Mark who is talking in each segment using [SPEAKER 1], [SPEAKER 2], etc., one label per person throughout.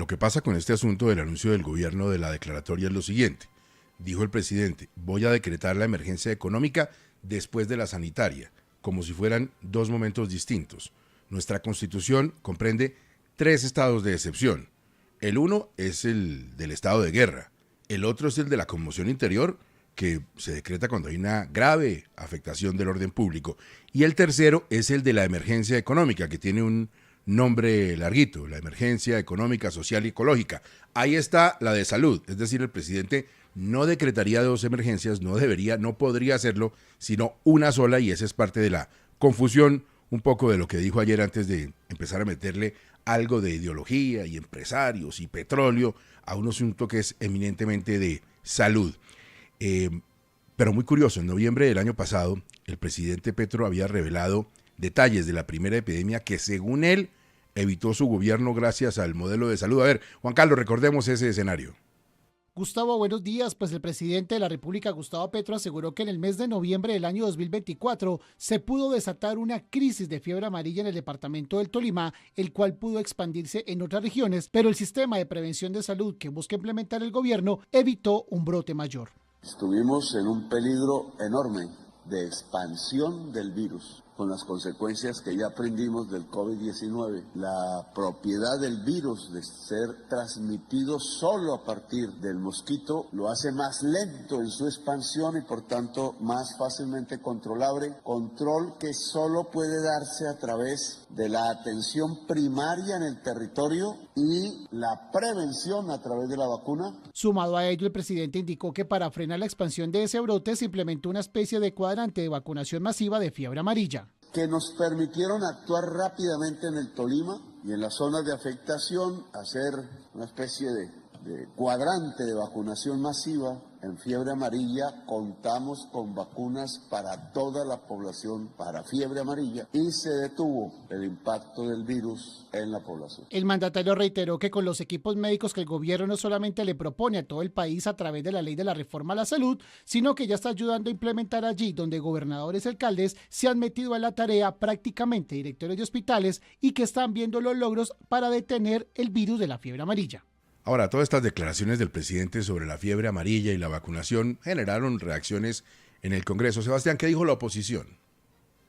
[SPEAKER 1] lo que pasa con este asunto del anuncio del gobierno de la declaratoria es lo siguiente. Dijo el presidente, voy a decretar la emergencia económica después de la sanitaria, como si fueran dos momentos distintos. Nuestra Constitución comprende 3 estados de excepción. El uno es el del estado de guerra, el otro es el de la conmoción interior, que se decreta cuando hay una grave afectación del orden público, y el tercero es el de la emergencia económica, que tiene un nombre larguito, la emergencia económica, social y ecológica. Ahí está la de salud, es decir, el presidente no decretaría 2 emergencias, no podría hacerlo, sino una sola, y esa es parte de la confusión, un poco de lo que dijo ayer antes de empezar a meterle algo de ideología y empresarios y petróleo a un asunto que es eminentemente de salud. Pero muy curioso, en noviembre del año pasado, el presidente Petro había revelado detalles de la primera epidemia que, según él, evitó su gobierno gracias al modelo de salud. A ver, Juan Carlos, recordemos ese escenario.
[SPEAKER 2] Gustavo, buenos días. Pues el presidente de la República, Gustavo Petro, aseguró que en el mes de noviembre del año 2024 se pudo desatar una crisis de fiebre amarilla en el departamento del Tolima, el cual pudo expandirse en otras regiones, pero el sistema de prevención de salud que busca implementar el gobierno evitó un brote mayor.
[SPEAKER 3] Estuvimos en un peligro enorme de expansión del virus, con las consecuencias que ya aprendimos del COVID-19. La propiedad del virus de ser transmitido solo a partir del mosquito lo hace más lento en su expansión y por tanto más fácilmente controlable, control que solo puede darse a través de la atención primaria en el territorio y la prevención a través de la vacuna.
[SPEAKER 2] Sumado a ello, el presidente indicó que para frenar la expansión de ese brote se implementó una especie de cuadrante de vacunación masiva de fiebre amarilla,
[SPEAKER 3] que nos permitieron actuar rápidamente en el Tolima y en las zonas de afectación, hacer una especie de cuadrante de vacunación masiva. En fiebre amarilla contamos con vacunas para toda la población para fiebre amarilla y se detuvo el impacto del virus en la población.
[SPEAKER 2] El mandatario reiteró que con los equipos médicos que el gobierno no solamente le propone a todo el país a través de la ley de la reforma a la salud, sino que ya está ayudando a implementar allí donde gobernadores y alcaldes se han metido a la tarea, prácticamente directores de hospitales, y que están viendo los logros para detener el virus de la fiebre amarilla.
[SPEAKER 1] Ahora, todas estas declaraciones del presidente sobre la fiebre amarilla y la vacunación generaron reacciones en el Congreso. Sebastián, ¿qué dijo la oposición?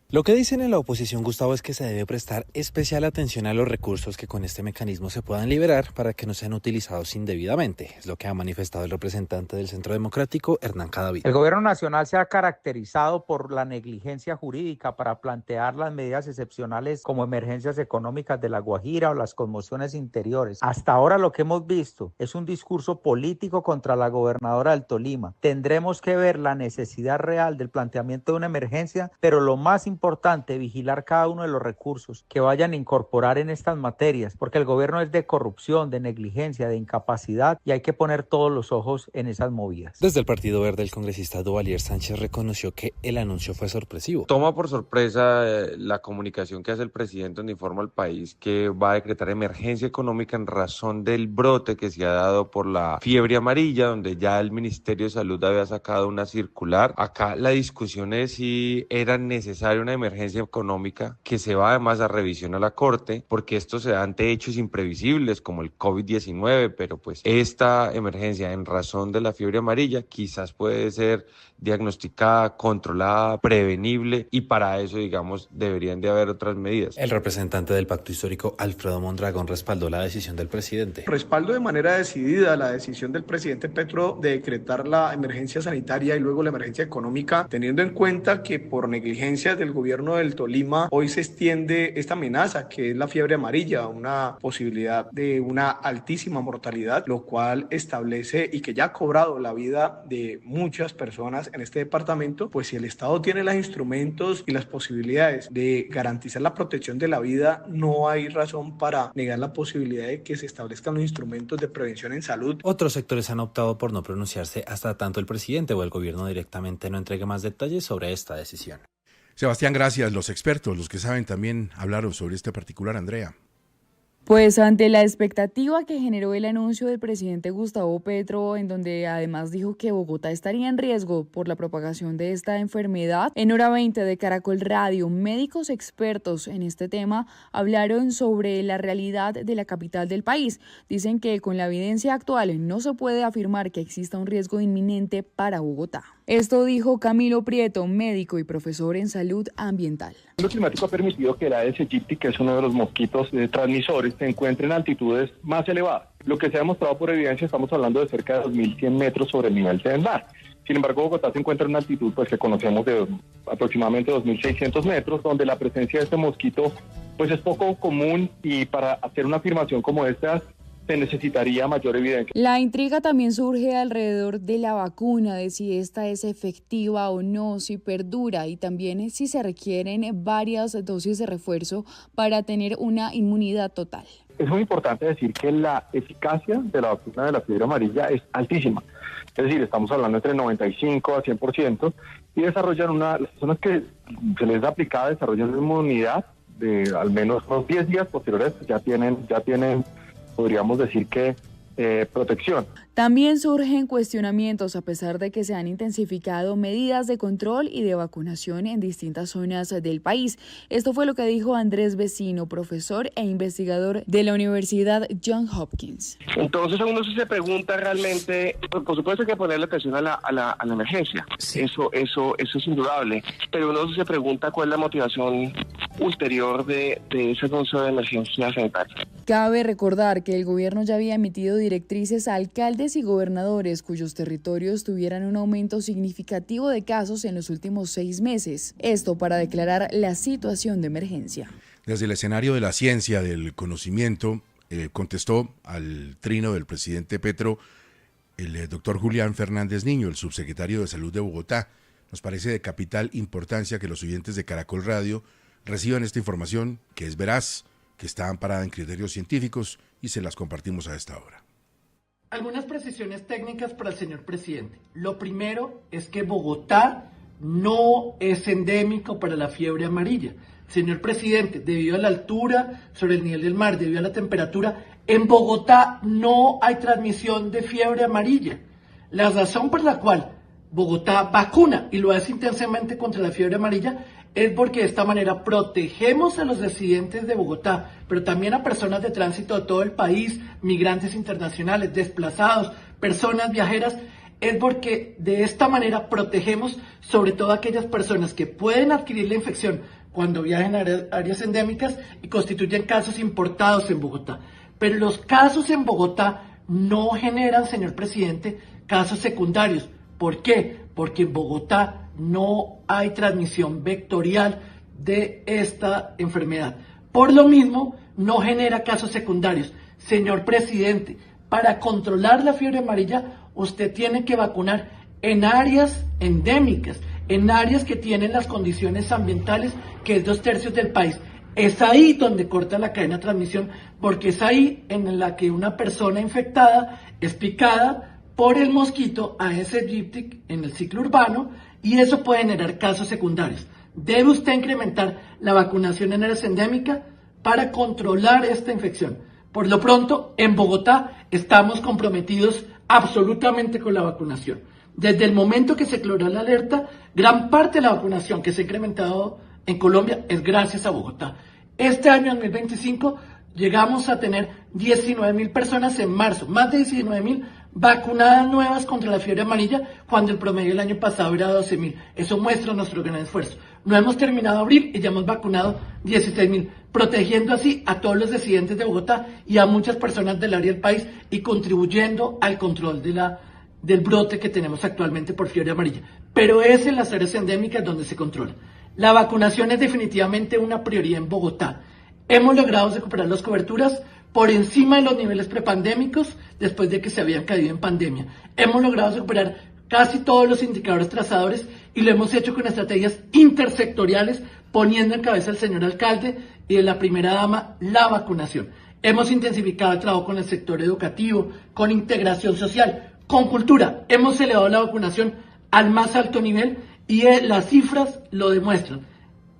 [SPEAKER 4] Lo que dicen en la oposición, Gustavo, es que se debe prestar especial atención a los recursos que con este mecanismo se puedan liberar para que no sean utilizados indebidamente. Es lo que ha manifestado el representante del Centro Democrático, Hernán Cadavid.
[SPEAKER 5] El gobierno nacional se ha caracterizado por la negligencia jurídica para plantear las medidas excepcionales como emergencias económicas de La Guajira o las conmociones interiores. Hasta ahora lo que hemos visto es un discurso político contra la gobernadora del Tolima. Tendremos que ver la necesidad real del planteamiento de una emergencia, pero lo más importante, vigilar cada uno de los recursos que vayan a incorporar en estas materias, porque el gobierno es de corrupción, de negligencia, de incapacidad y hay que poner todos los ojos en esas movidas.
[SPEAKER 4] Desde el Partido Verde, el congresista Duvalier Sánchez reconoció que el anuncio fue sorpresivo.
[SPEAKER 6] Toma por sorpresa la comunicación que hace el presidente donde informa al país que va a decretar emergencia económica en razón del brote que se ha dado por la fiebre amarilla, donde ya el Ministerio de Salud había sacado una circular. Acá la discusión es si era necesario una emergencia económica que se va además a revisión a la Corte, porque esto se da ante hechos imprevisibles como el COVID-19, pero pues esta emergencia en razón de la fiebre amarilla quizás puede ser diagnosticada, controlada, prevenible y para eso, digamos, deberían de haber otras medidas.
[SPEAKER 4] El representante del Pacto Histórico, Alfredo Mondragón, respaldó la decisión del presidente.
[SPEAKER 7] Respaldo de manera decidida la decisión del presidente Petro de decretar la emergencia sanitaria y luego la emergencia económica, teniendo en cuenta que por negligencia del gobierno del Tolima hoy se extiende esta amenaza que es la fiebre amarilla, una posibilidad de una altísima mortalidad, lo cual establece y que ya ha cobrado la vida de muchas personas en este departamento. Pues si el Estado tiene los instrumentos y las posibilidades de garantizar la protección de la vida, no hay razón para negar la posibilidad de que se establezcan los instrumentos de prevención en salud.
[SPEAKER 4] Otros sectores han optado por no pronunciarse hasta tanto el presidente o el gobierno directamente no entregue más detalles sobre esta decisión.
[SPEAKER 1] Sebastián, gracias. Los expertos, los que saben también hablaron sobre este particular, Andrea.
[SPEAKER 8] Pues ante la expectativa que generó el anuncio del presidente Gustavo Petro, en donde además dijo que Bogotá estaría en riesgo por la propagación de esta enfermedad, en Hora 20 de Caracol Radio, médicos expertos en este tema hablaron sobre la realidad de la capital del país. Dicen que con la evidencia actual no se puede afirmar que exista un riesgo inminente para Bogotá. Esto dijo Camilo Prieto, médico y profesor en salud ambiental.
[SPEAKER 9] El cambio climático ha permitido que el Aedes aegypti, que es uno de los mosquitos transmisores, se encuentre en altitudes más elevadas. Lo que se ha demostrado por evidencia, estamos hablando de cerca de 2.100 metros sobre el nivel del mar. Sin embargo, Bogotá se encuentra en una altitud que conocemos de aproximadamente 2.600 metros, donde la presencia de este mosquito es poco común, y para hacer una afirmación como esta se necesitaría mayor evidencia.
[SPEAKER 8] La intriga también surge alrededor de la vacuna, de si esta es efectiva o no, si perdura y también si se requieren varias dosis de refuerzo para tener una inmunidad total.
[SPEAKER 9] Es muy importante decir que la eficacia de la vacuna de la fiebre amarilla es altísima. Es decir, estamos hablando entre 95 a 100%, y desarrollan las personas que se les da aplicada desarrollan una inmunidad de al menos unos 10 días posteriores, ya tienen podríamos decir que protección.
[SPEAKER 8] También surgen cuestionamientos a pesar de que se han intensificado medidas de control y de vacunación en distintas zonas del país. Esto fue lo que dijo Andrés Vecino, profesor e investigador de la Universidad Johns Hopkins.
[SPEAKER 10] Entonces uno se pregunta realmente, por supuesto hay que ponerle atención a la emergencia, sí. Eso es indudable, pero uno se pregunta cuál es la motivación ulterior de ese anuncio de emergencia sanitaria.
[SPEAKER 8] Cabe recordar que el gobierno ya había emitido directrices a alcaldes y gobernadores cuyos territorios tuvieran un aumento significativo de casos en los últimos 6 meses. Esto para declarar la situación de emergencia.
[SPEAKER 1] Desde el escenario de la ciencia, del conocimiento, contestó al trino del presidente Petro el doctor Julián Fernández Niño, el subsecretario de Salud de Bogotá. Nos parece de capital importancia que los oyentes de Caracol Radio reciban esta información, que es veraz, que está amparada en criterios científicos, y se las compartimos a esta hora.
[SPEAKER 2] Algunas precisiones técnicas para el señor presidente. Lo primero es que Bogotá no es endémico para la fiebre amarilla. Señor presidente, debido a la altura sobre el nivel del mar, debido a la temperatura, en Bogotá no hay transmisión de fiebre amarilla. La razón por la cual Bogotá vacuna y lo hace intensamente contra la fiebre amarilla es porque de esta manera protegemos a los residentes de Bogotá, pero también a personas de tránsito de todo el país, migrantes internacionales, desplazados, personas viajeras. Es porque de esta manera protegemos sobre todo a aquellas personas que pueden adquirir la infección cuando viajen a áreas endémicas y constituyen casos importados en Bogotá. Pero los casos en Bogotá no generan, señor presidente, casos secundarios. ¿Por qué? Porque en Bogotá no hay transmisión vectorial de esta enfermedad. Por lo mismo, no genera casos secundarios. Señor presidente, para controlar la fiebre amarilla, usted tiene que vacunar en áreas endémicas, en áreas que tienen las condiciones ambientales, que es 2/3 del país. Es ahí donde corta la cadena de transmisión, porque es ahí en la que una persona infectada es picada por el mosquito Aedes aegypti en el ciclo urbano, y eso puede generar casos secundarios. Debe usted incrementar la vacunación en áreas endémicas para controlar esta infección. Por lo pronto, en Bogotá estamos comprometidos absolutamente con la vacunación. Desde el momento que se declaró la alerta, gran parte de la vacunación que se ha incrementado en Colombia es gracias a Bogotá. Este año, en 2025, llegamos a tener 19.000 personas en marzo, más de 19.000 vacunadas nuevas contra la fiebre amarilla, cuando el promedio del año pasado era 12.000. Eso muestra nuestro gran esfuerzo. No hemos terminado abril y ya hemos vacunado 16.000, protegiendo así a todos los residentes de Bogotá y a muchas personas del área del país, y contribuyendo al control del brote que tenemos actualmente por fiebre amarilla. Pero es en las áreas endémicas donde se controla. La vacunación es definitivamente una prioridad en Bogotá. Hemos logrado recuperar las coberturas por encima de los niveles prepandémicos después de que se habían caído en pandemia. Hemos logrado recuperar casi todos los indicadores trazadores, y lo hemos hecho con estrategias intersectoriales, poniendo en cabeza al señor alcalde y de la primera dama la vacunación. Hemos intensificado el trabajo con el sector educativo, con integración social, con cultura. Hemos elevado la vacunación al más alto nivel, y las cifras lo demuestran.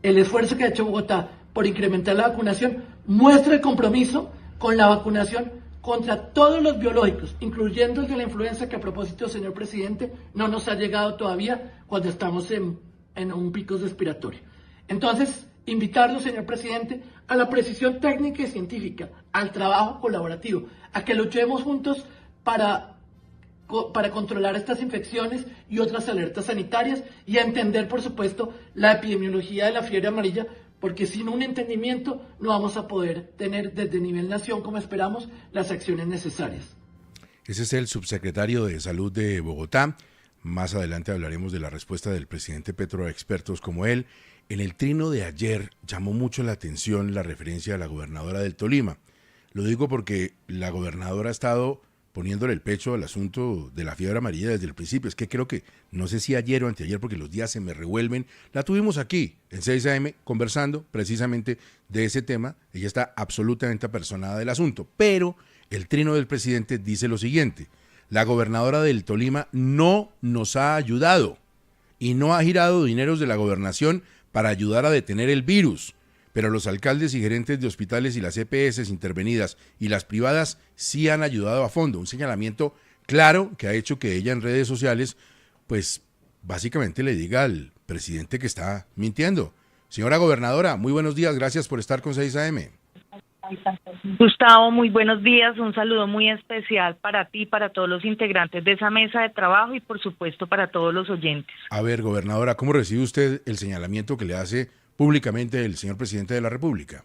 [SPEAKER 2] El esfuerzo que ha hecho Bogotá por incrementar la vacunación muestra el compromiso
[SPEAKER 11] con la vacunación contra todos los biológicos, incluyendo el de la influenza, que a propósito, señor presidente, no nos ha llegado todavía cuando estamos en un pico respiratorio. Entonces, invitarlo, señor presidente, a la precisión técnica y científica, al trabajo colaborativo, a que luchemos juntos para controlar estas infecciones y otras alertas sanitarias y a entender, por supuesto, la epidemiología de la fiebre amarilla, porque sin un entendimiento no vamos a poder tener desde nivel nación, como esperamos, las acciones necesarias.
[SPEAKER 1] Ese es el subsecretario de Salud de Bogotá. Más adelante hablaremos de la respuesta del presidente Petro a expertos como él. En el trino de ayer llamó mucho la atención la referencia a la gobernadora del Tolima. Lo digo porque la gobernadora ha estado poniéndole el pecho al asunto de la fiebre amarilla desde el principio. Es que creo que, no sé si ayer o anteayer, porque los días se me revuelven, la tuvimos aquí en 6 AM conversando precisamente de ese tema. Ella está absolutamente apersonada del asunto, pero el trino del presidente dice lo siguiente: la gobernadora del Tolima no nos ha ayudado y no ha girado dineros de la gobernación para ayudar a detener el virus. Pero los alcaldes y gerentes de hospitales y las EPS intervenidas y las privadas sí han ayudado a fondo. Un señalamiento claro que ha hecho que ella en redes sociales, pues básicamente le diga al presidente que está mintiendo. Señora gobernadora, muy buenos días, gracias por estar con 6 AM.
[SPEAKER 12] Gustavo, muy buenos días, un saludo muy especial para ti, para todos los integrantes de esa mesa de trabajo y por supuesto para todos los oyentes.
[SPEAKER 1] A ver, gobernadora, ¿cómo recibe usted el señalamiento que le hace públicamente el señor presidente de la República?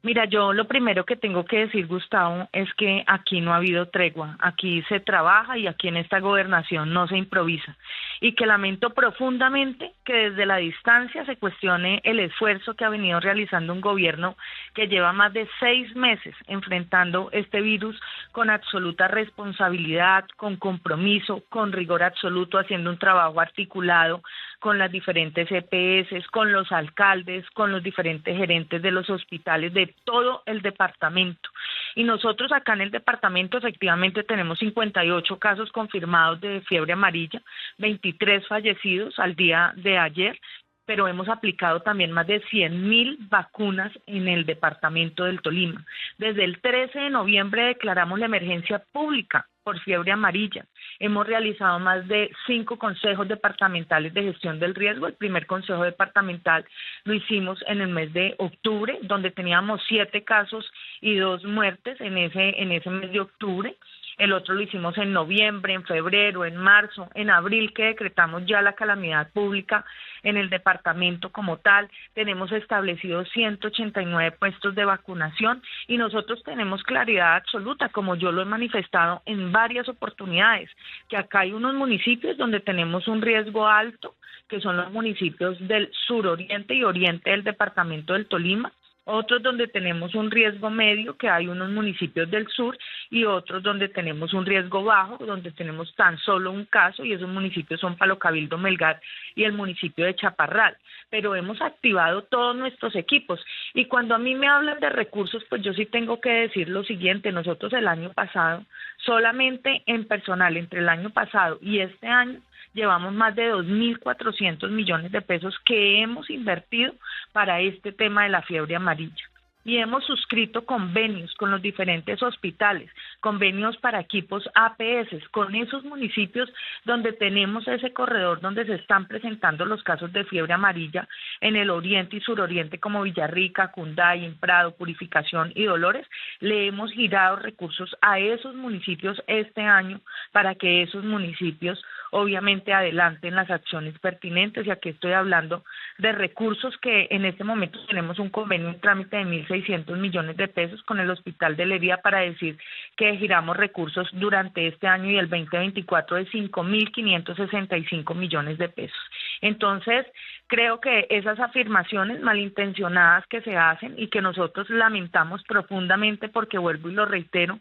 [SPEAKER 12] Mira, yo lo primero que tengo que decir, Gustavo, es que aquí no ha habido tregua, aquí se trabaja y aquí en esta gobernación no se improvisa. Y que lamento profundamente que desde la distancia se cuestione el esfuerzo que ha venido realizando un gobierno que lleva más de 6 meses enfrentando este virus con absoluta responsabilidad, con compromiso, con rigor absoluto, haciendo un trabajo articulado con las diferentes EPS, con los alcaldes, con los diferentes gerentes de los hospitales de todo el departamento. Y nosotros acá en el departamento efectivamente tenemos 58 casos confirmados de fiebre amarilla, 23 fallecidos al día de ayer, pero hemos aplicado también más de 100.000 vacunas en el departamento del Tolima. Desde el 13 de noviembre declaramos la emergencia pública por fiebre amarilla. Hemos realizado más de 5 consejos departamentales de gestión del riesgo. El primer consejo departamental lo hicimos en el mes de octubre, donde teníamos 7 casos y 2 muertes en ese mes de octubre. El otro lo hicimos en noviembre, en febrero, en marzo, en abril, que decretamos ya la calamidad pública en el departamento como tal. Tenemos establecidos 189 puestos de vacunación y nosotros tenemos claridad absoluta, como yo lo he manifestado en varias oportunidades, que acá hay unos municipios donde tenemos un riesgo alto, que son los municipios del suroriente y oriente del departamento del Tolima. Otros donde tenemos un riesgo medio, que hay unos municipios del sur, y otros donde tenemos un riesgo bajo, donde tenemos tan solo un caso, y esos municipios son Palo Cabildo, Melgar y el municipio de Chaparral. Pero hemos activado todos nuestros equipos. Y cuando a mí me hablan de recursos, pues yo sí tengo que decir lo siguiente: nosotros el año pasado, solamente en personal, entre el año pasado y este año, llevamos más de 2.400 millones de pesos que hemos invertido para este tema de la fiebre amarilla. Y hemos suscrito convenios con los diferentes hospitales, convenios para equipos APS, con esos municipios donde tenemos ese corredor donde se están presentando los casos de fiebre amarilla en el oriente y suroriente como Villarrica, Cunday, Prado, Purificación y Dolores. Le hemos girado recursos a esos municipios este año para que esos municipios obviamente adelanten las acciones pertinentes, y aquí estoy hablando de recursos que en este momento tenemos un convenio en trámite de 1.600 millones de pesos con el Hospital de Lería para decir que giramos recursos durante este año y el 2024 de 5.565 millones de pesos. Entonces, creo que esas afirmaciones malintencionadas que se hacen y que nosotros lamentamos profundamente, porque vuelvo y lo reitero,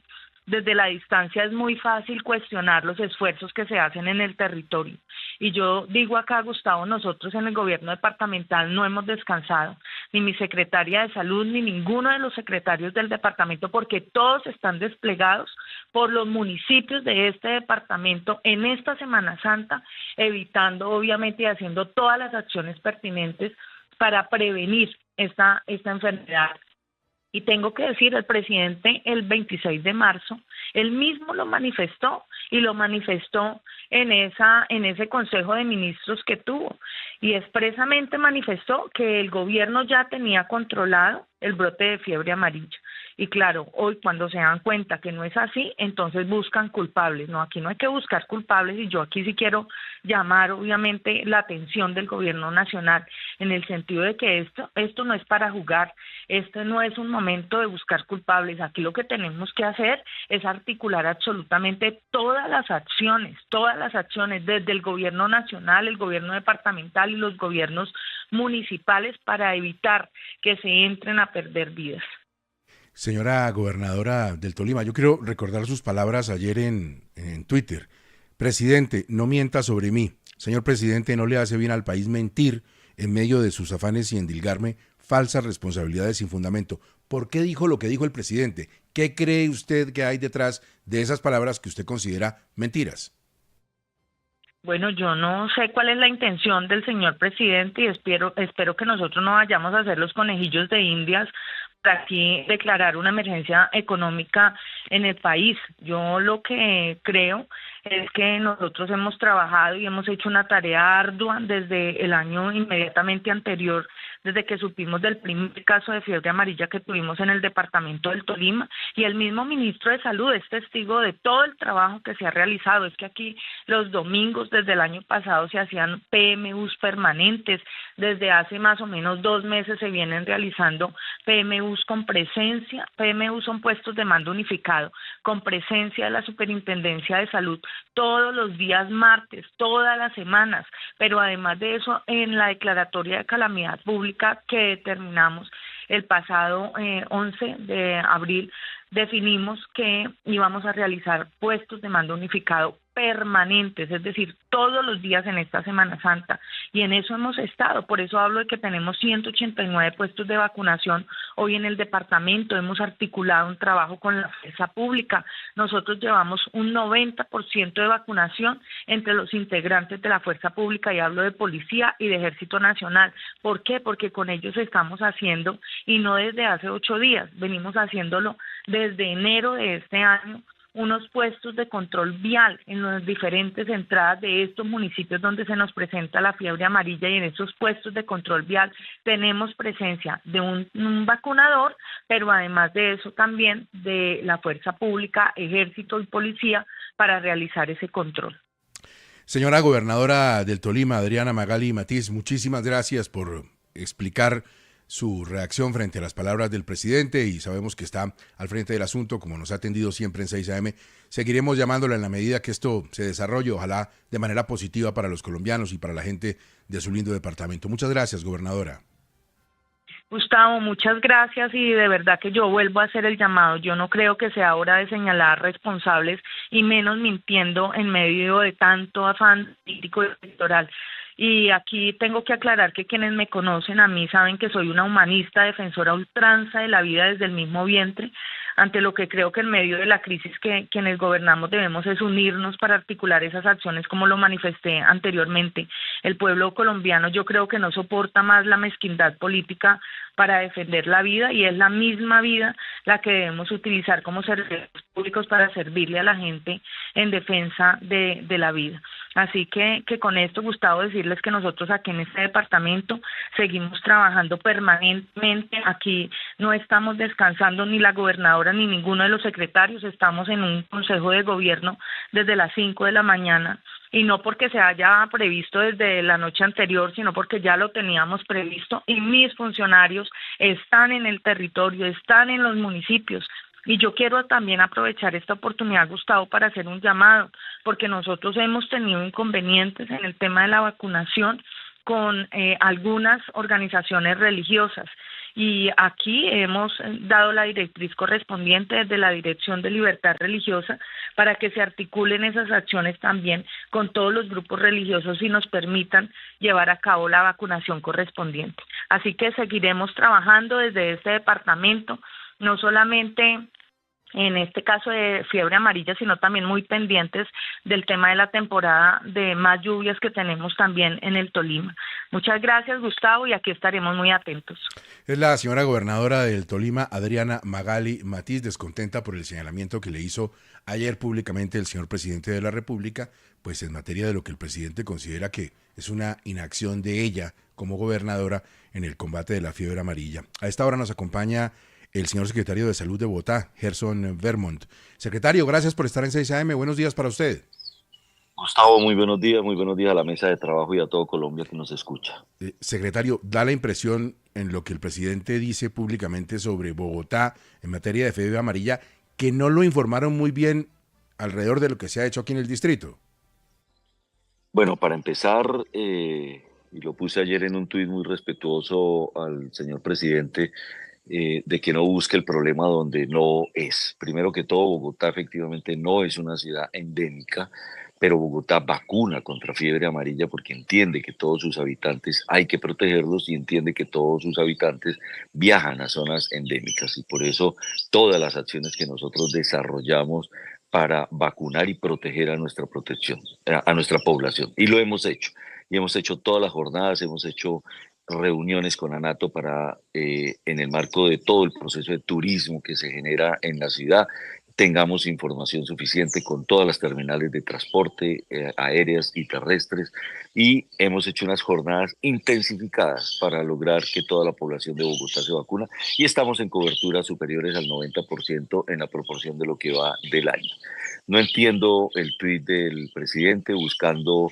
[SPEAKER 12] desde la distancia es muy fácil cuestionar los esfuerzos que se hacen en el territorio. Y yo digo acá, Gustavo, nosotros en el gobierno departamental no hemos descansado, ni mi secretaria de salud, ni ninguno de los secretarios del departamento, porque todos están desplegados por los municipios de este departamento en esta Semana Santa, evitando obviamente y haciendo todas las acciones pertinentes para prevenir esta enfermedad. Y tengo que decir, el presidente el 26 de marzo, él mismo lo manifestó y lo manifestó en ese Consejo de Ministros que tuvo. Y expresamente manifestó que el gobierno ya tenía controlado el brote de fiebre amarilla. Y claro, hoy cuando se dan cuenta que no es así, entonces buscan culpables. No, aquí no hay que buscar culpables y yo aquí sí quiero llamar obviamente la atención del gobierno nacional en el sentido de que esto no es para jugar, esto no es un momento de buscar culpables. Aquí lo que tenemos que hacer es articular absolutamente todas las acciones, desde el gobierno nacional, el gobierno departamental y los gobiernos municipales para evitar que se entren a perder vidas.
[SPEAKER 1] Señora gobernadora del Tolima, yo quiero recordar sus palabras ayer en Twitter. Presidente, no mienta sobre mí. Señor presidente, no le hace bien al país mentir en medio de sus afanes y endilgarme falsas responsabilidades sin fundamento. ¿Por qué dijo lo que dijo el presidente? ¿Qué cree usted que hay detrás de esas palabras que usted considera mentiras?
[SPEAKER 12] Bueno, yo no sé cuál es la intención del señor presidente y espero que nosotros no vayamos a ser los conejillos de Indias para aquí declarar una emergencia económica en el país. Yo lo que creo es que nosotros hemos trabajado y hemos hecho una tarea ardua desde el año inmediatamente anterior, desde que supimos del primer caso de fiebre amarilla que tuvimos en el departamento del Tolima, y el mismo ministro de Salud es testigo de todo el trabajo que se ha realizado. Es que aquí los domingos desde el año pasado se hacían PMUs permanentes, desde hace más o menos 2 meses se vienen realizando PMUs con presencia. PMUs son puestos de mando unificado, con presencia de la Superintendencia de Salud todos los días martes, todas las semanas, pero además de eso, en la declaratoria de calamidad pública que determinamos el pasado 11 de abril, definimos que íbamos a realizar puestos de mando unificado permanentes, es decir, todos los días en esta Semana Santa, y en eso hemos estado. Por eso hablo de que tenemos 189 puestos de vacunación hoy en el departamento. Hemos articulado un trabajo con la fuerza pública. Nosotros llevamos un 90% de vacunación entre los integrantes de la fuerza pública, y hablo de Policía y de Ejército Nacional. ¿Por qué? Porque con ellos estamos haciendo, y no desde hace 8 días, venimos haciéndolo desde enero de este año, unos puestos de control vial en las diferentes entradas de estos municipios donde se nos presenta la fiebre amarilla, y en esos puestos de control vial tenemos presencia de un vacunador, pero además de eso también de la fuerza pública, Ejército y Policía para realizar ese control.
[SPEAKER 1] Señora gobernadora del Tolima, Adriana Magali Matiz, muchísimas gracias por explicar su reacción frente a las palabras del presidente, y sabemos que está al frente del asunto, como nos ha atendido siempre en 6 AM. Seguiremos llamándola en la medida que esto se desarrolle, ojalá de manera positiva para los colombianos y para la gente de su lindo departamento. Muchas gracias, gobernadora.
[SPEAKER 12] Gustavo, muchas gracias, y de verdad que yo vuelvo a hacer el llamado. Yo no creo que sea hora de señalar responsables, y menos mintiendo en medio de tanto afán político y electoral. Y aquí tengo que aclarar que quienes me conocen a mí saben que soy una humanista, defensora a ultranza de la vida desde el mismo vientre, ante lo que creo que en medio de la crisis que quienes gobernamos debemos es unirnos para articular esas acciones, como lo manifesté anteriormente. El pueblo colombiano, yo creo que no soporta más la mezquindad política para defender la vida, y es la misma vida la que debemos utilizar como servicios públicos para servirle a la gente en defensa de la vida. Así que con esto, Gustavo, decirles que nosotros aquí en este departamento seguimos trabajando permanentemente. Aquí no estamos descansando, ni la gobernadora ni ninguno de los secretarios. Estamos en un consejo de gobierno desde las 5 de la mañana, y no porque se haya previsto desde la noche anterior, sino porque ya lo teníamos previsto, y mis funcionarios están en el territorio, están en los municipios. Y yo quiero también aprovechar esta oportunidad, Gustavo, para hacer un llamado, porque nosotros hemos tenido inconvenientes en el tema de la vacunación con algunas organizaciones religiosas, y aquí hemos dado la directriz correspondiente desde la Dirección de Libertad Religiosa para que se articulen esas acciones también con todos los grupos religiosos y nos permitan llevar a cabo la vacunación correspondiente. Así que seguiremos trabajando desde este departamento, no solamente en este caso de fiebre amarilla, sino también muy pendientes del tema de la temporada de más lluvias que tenemos también en el Tolima. Muchas gracias, Gustavo, y aquí estaremos muy atentos.
[SPEAKER 1] Es la señora gobernadora del Tolima, Adriana Magali Matiz, descontenta por el señalamiento que le hizo ayer públicamente el señor presidente de la República, pues en materia de lo que el presidente considera que es una inacción de ella como gobernadora en el combate de la fiebre amarilla. A esta hora nos acompaña el señor secretario de Salud de Bogotá, Gerson Vermont. Secretario, gracias por estar en 6 AM. Buenos días para usted.
[SPEAKER 13] Gustavo, muy buenos días a la mesa de trabajo y a todo Colombia que nos escucha.
[SPEAKER 1] Secretario, da la impresión en lo que el presidente dice públicamente sobre Bogotá en materia de fiebre amarilla, que no lo informaron muy bien alrededor de lo que se ha hecho aquí en el distrito.
[SPEAKER 13] Bueno, para empezar, y lo puse ayer en un tuit muy respetuoso al señor presidente, de que no busque el problema donde no es. Primero que todo, Bogotá efectivamente no es una ciudad endémica, pero Bogotá vacuna contra fiebre amarilla porque entiende que todos sus habitantes hay que protegerlos y entiende que todos sus habitantes viajan a zonas endémicas, y por eso todas las acciones que nosotros desarrollamos para vacunar y proteger a nuestra población, y lo hemos hecho, y hemos hecho todas las jornadas, hemos hecho reuniones con ANATO para, en el marco de todo el proceso de turismo que se genera en la ciudad, tengamos información suficiente con todas las terminales de transporte aéreas y terrestres, y hemos hecho unas jornadas intensificadas para lograr que toda la población de Bogotá se vacuna, y estamos en coberturas superiores al 90% en la proporción de lo que va del año. No entiendo el tuit del presidente buscando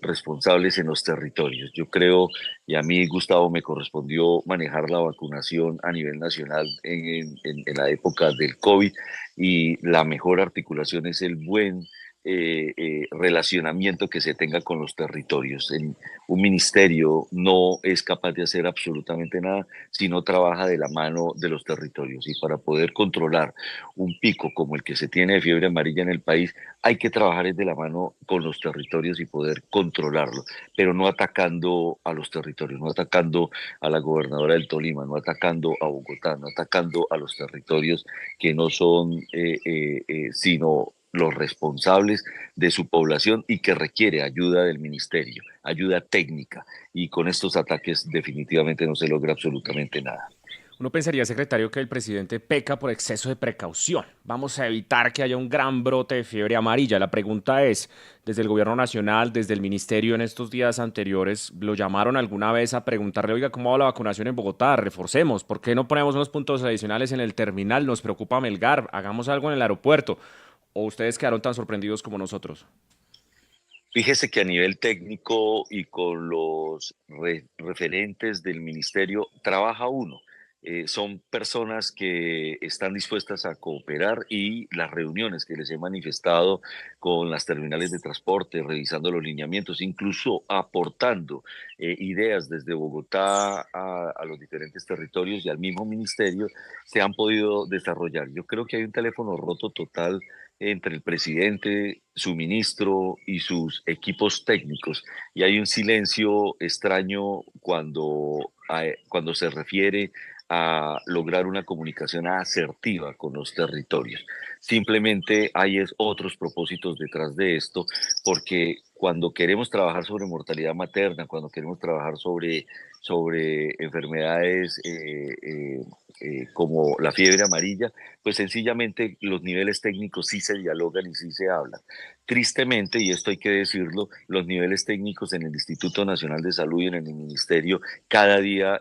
[SPEAKER 13] responsables en los territorios. Yo creo, y a mí, Gustavo, me correspondió manejar la vacunación a nivel nacional en la época del COVID, y la mejor articulación es el buen relacionamiento que se tenga con los territorios. Un ministerio no es capaz de hacer absolutamente nada si no trabaja de la mano de los territorios, y para poder controlar un pico como el que se tiene de fiebre amarilla en el país hay que trabajar de la mano con los territorios y poder controlarlo, pero no atacando a los territorios, no atacando a la gobernadora del Tolima, no atacando a Bogotá, no atacando a los territorios que no son sino los responsables de su población y que requiere ayuda del ministerio, ayuda técnica, y con estos ataques definitivamente no se logra absolutamente nada.
[SPEAKER 14] Uno pensaría, secretario, que el presidente peca por exceso de precaución. Vamos a evitar que haya un gran brote de fiebre amarilla. La pregunta es, desde el gobierno nacional, desde el ministerio, en estos días anteriores, ¿lo llamaron alguna vez a preguntarle, oiga, cómo va la vacunación en Bogotá? Reforcemos, ¿por qué no ponemos unos puntos adicionales en el terminal? Nos preocupa Melgar, hagamos algo en el aeropuerto. ¿O ustedes quedaron tan sorprendidos como nosotros?
[SPEAKER 13] Fíjese que a nivel técnico y con los referentes del ministerio trabaja uno. Son personas que están dispuestas a cooperar, y las reuniones que les he manifestado con las terminales de transporte, revisando los lineamientos, incluso aportando ideas desde Bogotá a los diferentes territorios y al mismo ministerio, se han podido desarrollar. Yo creo que hay un teléfono roto total entre el presidente, su ministro y sus equipos técnicos, y hay un silencio extraño cuando se refiere a lograr una comunicación asertiva con los territorios. Simplemente hay otros propósitos detrás de esto, porque cuando queremos trabajar sobre mortalidad materna, cuando queremos trabajar sobre enfermedades como la fiebre amarilla, pues sencillamente los niveles técnicos sí se dialogan y sí se hablan. Tristemente, y esto hay que decirlo, los niveles técnicos en el Instituto Nacional de Salud y en el Ministerio cada día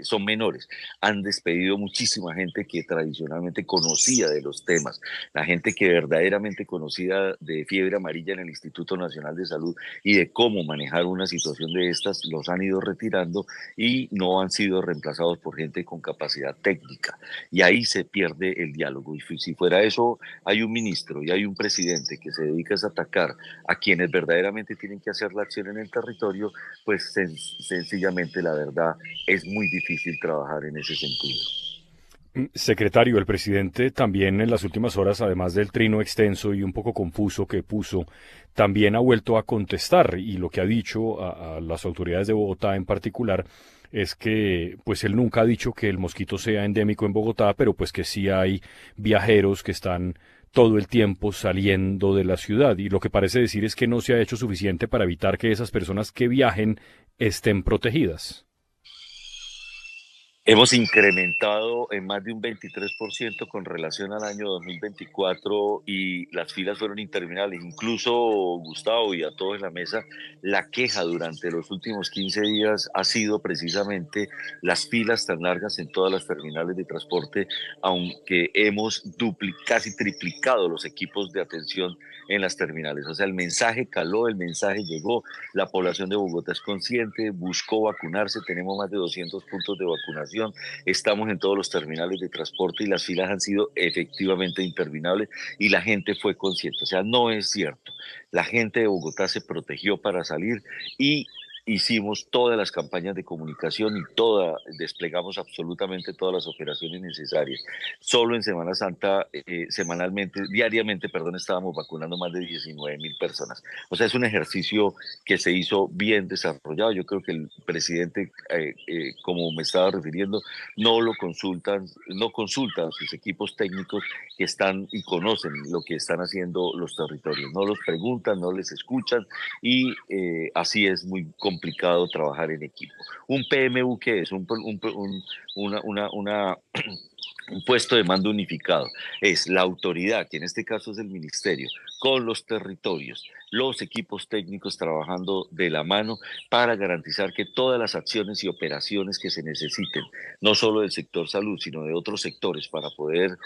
[SPEAKER 13] son menores. Han despedido muchísima gente que tradicionalmente conocía de los temas. La gente que verdaderamente conocía de fiebre amarilla en el Instituto Nacional de Salud y de cómo manejar una situación de estas, los han ido retirando y no han sido reemplazados por gente con capacidad técnica. Y ahí se pierde el diálogo. Y si fuera eso, hay un ministro y hay un presidente que se dedica a atacar a quienes verdaderamente tienen que hacer la acción en el territorio, pues sencillamente, la verdad, es muy difícil trabajar en ese sentido.
[SPEAKER 15] Secretario, el presidente también en las últimas horas, además del trino extenso y un poco confuso que puso, también ha vuelto a contestar, y lo que ha dicho a las autoridades de Bogotá en particular es que pues él nunca ha dicho que el mosquito sea endémico en Bogotá, pero pues que sí hay viajeros que están todo el tiempo saliendo de la ciudad, y lo que parece decir es que no se ha hecho suficiente para evitar que esas personas que viajen estén protegidas.
[SPEAKER 13] Hemos incrementado en más de un 23% con relación al año 2024 y las filas fueron interminables. Incluso, Gustavo, y a todos en la mesa, la queja durante los últimos 15 días ha sido precisamente las filas tan largas en todas las terminales de transporte, aunque hemos casi triplicado los equipos de atención en las terminales. O sea, el mensaje caló, el mensaje llegó, la población de Bogotá es consciente, buscó vacunarse, tenemos más de 200 puntos de vacunación, estamos en todos los terminales de transporte y las filas han sido efectivamente interminables y la gente fue consciente. O sea, no es cierto. La gente de Bogotá se protegió para salir y hicimos todas las campañas de comunicación y desplegamos absolutamente todas las operaciones necesarias. Solo en Semana Santa, diariamente, estábamos vacunando más de 19,000 personas. O sea, es un ejercicio que se hizo bien desarrollado. Yo creo que el presidente, como me estaba refiriendo, no consultan a sus equipos técnicos que están y conocen lo que están haciendo los territorios. No los preguntan, no les escuchan y así es muy complicado trabajar en equipo. Un PMU, ¿qué es? Un puesto de mando unificado. Es la autoridad, que en este caso es el ministerio, con los territorios, los equipos técnicos trabajando de la mano para garantizar que todas las acciones y operaciones que se necesiten, no solo del sector salud, sino de otros sectores, para poder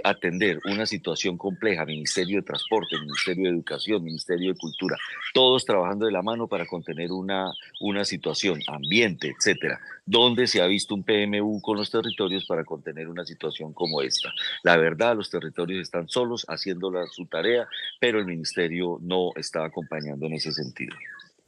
[SPEAKER 13] atender una situación compleja, Ministerio de Transporte, Ministerio de Educación, Ministerio de Cultura, todos trabajando de la mano para contener una situación, ambiente, etcétera, donde se ha visto un PMU con los territorios para contener una situación como esta. La verdad, los territorios están solos haciendo su tarea, pero el ministerio no está acompañando en ese sentido.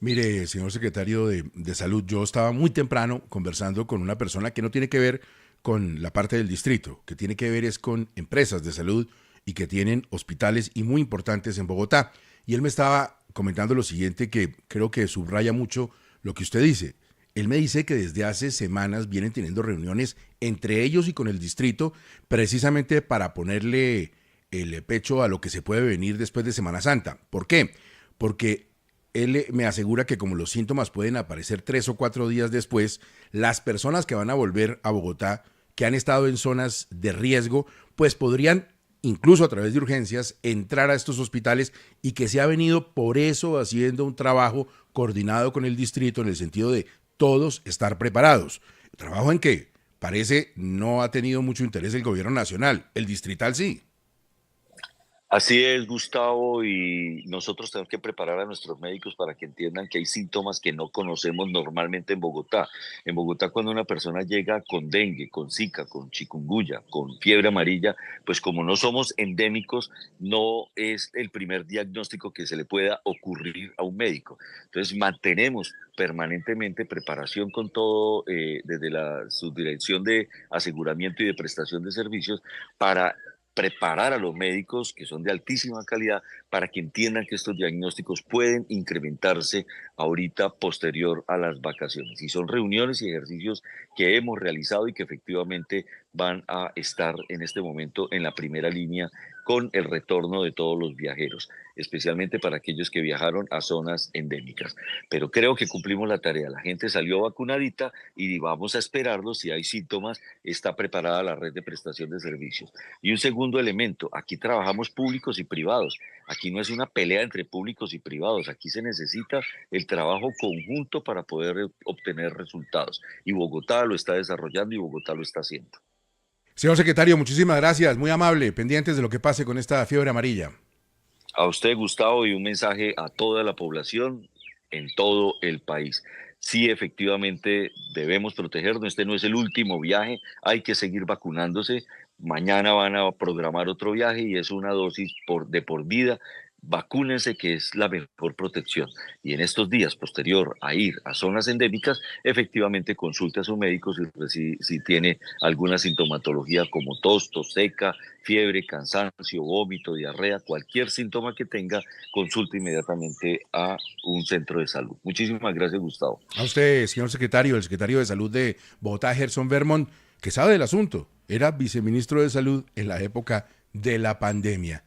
[SPEAKER 1] Mire, señor secretario de Salud, yo estaba muy temprano conversando con una persona que no tiene que ver con la parte del distrito, que tiene que ver es con empresas de salud y que tienen hospitales y muy importantes en Bogotá. Y él me estaba comentando lo siguiente, que creo que subraya mucho lo que usted dice. Él me dice que desde hace semanas vienen teniendo reuniones entre ellos y con el distrito, precisamente para ponerle el pecho a lo que se puede venir después de Semana Santa. ¿Por qué? Porque él me asegura que como los síntomas pueden aparecer 3 o 4 días después, las personas que van a volver a Bogotá, que han estado en zonas de riesgo, pues podrían, incluso a través de urgencias, entrar a estos hospitales, y que se ha venido por eso haciendo un trabajo coordinado con el distrito en el sentido de todos estar preparados. ¿Trabajo en qué? Parece no ha tenido mucho interés el gobierno nacional, el distrital sí.
[SPEAKER 13] Así es, Gustavo, y nosotros tenemos que preparar a nuestros médicos para que entiendan que hay síntomas que no conocemos normalmente en Bogotá. En Bogotá, cuando una persona llega con dengue, con zika, con chikungunya, con fiebre amarilla, pues como no somos endémicos, no es el primer diagnóstico que se le pueda ocurrir a un médico. Entonces, mantenemos permanentemente preparación con todo desde la subdirección de aseguramiento y de prestación de servicios para preparar a los médicos, que son de altísima calidad, para que entiendan que estos diagnósticos pueden incrementarse ahorita posterior a las vacaciones. Y son reuniones y ejercicios que hemos realizado y que efectivamente van a estar en este momento en la primera línea con el retorno de todos los viajeros, especialmente para aquellos que viajaron a zonas endémicas. Pero creo que cumplimos la tarea. La gente salió vacunadita y vamos a esperarlo. Si hay síntomas, está preparada la red de prestación de servicios. Y un segundo elemento, aquí trabajamos públicos y privados. Aquí no es una pelea entre públicos y privados. Aquí se necesita el trabajo conjunto para poder obtener resultados. Y Bogotá lo está desarrollando y Bogotá lo está haciendo.
[SPEAKER 1] Señor secretario, muchísimas gracias, muy amable, pendientes de lo que pase con esta fiebre amarilla.
[SPEAKER 13] A usted, Gustavo, y un mensaje a toda la población en todo el país. Sí, efectivamente, debemos protegernos. Este no es el último viaje, hay que seguir vacunándose. Mañana van a programar otro viaje y es una dosis de por vida vacúnense, que es la mejor protección. Y en estos días, posterior a ir a zonas endémicas, efectivamente consulte a su médico si tiene alguna sintomatología como tos seca, fiebre, cansancio, vómito, diarrea, cualquier síntoma que tenga, consulte inmediatamente a un centro de salud. Muchísimas gracias, Gustavo.
[SPEAKER 1] A usted, señor secretario, el secretario de Salud de Bogotá, Gerson Vermont, que sabe del asunto, era viceministro de Salud en la época de la pandemia.